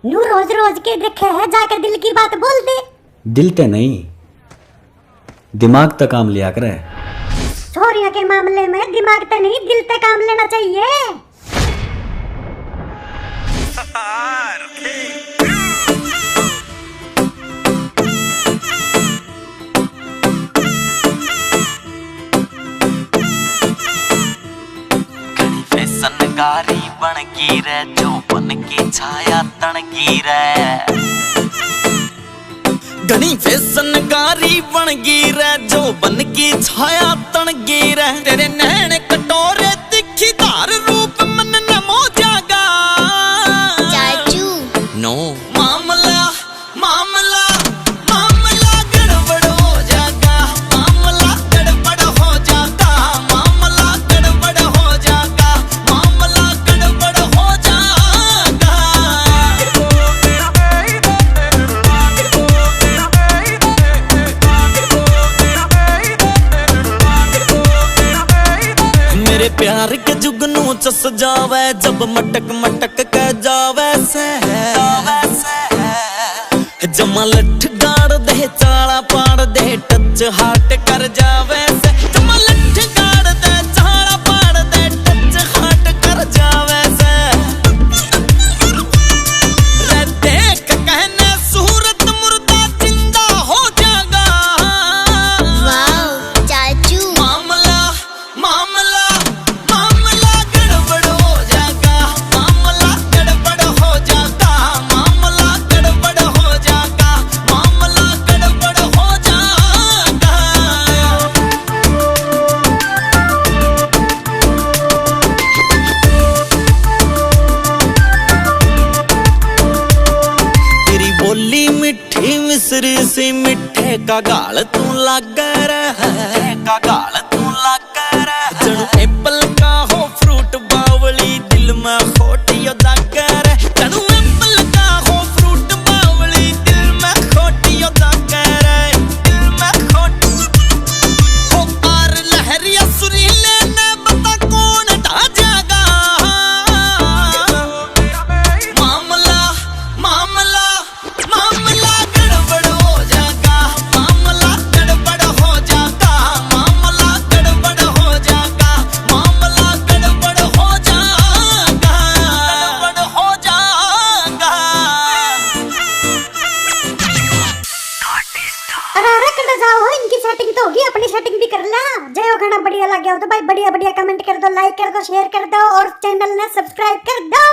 नू रोज रोज के रखे है, जाकर दिल की बात बोल दे। दिल ते नहीं, दिमाग तक काम लिया करे। छोरियों के मामले में दिमाग ते नहीं, दिल ते काम लेना चाहिए। सनगारी बन गई रे, जो बन की छाया तन गई रे। घनी फैसनगारी बन गई रे, जो बन की छाया तन गई रे। तेरे नैन कटोरे दिखी धार रूप मन न मो जागा। चाचू नो मामला मामला मामला गड़बड़ हो जागा। मामला गड़बड़ हो जागा। मामला गड़बड़ हो जागा। मामला गड़बड़ हो जागा। मेरे प्यार के जुगनू चस जावे, जब मटक मटक के जावे से। जमा लठ गाड़ दे, चाला पाड़ दे, टच हाट कर जावे से। जमा लठ गाड़ दे, चाला पाड़ दे, टच हाट कर जावे से। रे देख कहने सूरत मुर्दा जिंदा हो जागा। वाओ चाचू मामला मामला मामला गड़बड़ हो जागा। मामला गड़बड़ हो जागा। मामला गड़बड़ हो जागा। मामला गड़बड़ हो जागा। तेरी बोली मिठी मिसरी सी, मिठे का गाल तू लागा रहा। का गाल तू लागा रहा। जणू एप्पल का हो फ्रूट बावली, दिल में खोटियो दागा रे। जणू एप्पल का हो फ्रूट बावली, दिल में खोटियो दागा रे। दिल में खोट हो आर लहरिया सुरीले ने बता कौन ढा जागा। मामला मामला मामला गड़बड़ हो जागा। मामला गड़बड़ हो जागा। मामला गड़बड़ हो जागा। मामला गड़बड़ हो जागा। गड़बड़ हो जागा। अरे कर जाओ, इनकी सेटिंग तो होगी, अपनी सेटिंग भी कर ला। जय हो, गाना बढ़िया लग गया हो तो भाई बढ़िया बढ़िया कमेंट कर दो, लाइक कर दो, शेयर कर दो और चैनल ने सब्सक्राइब कर दो।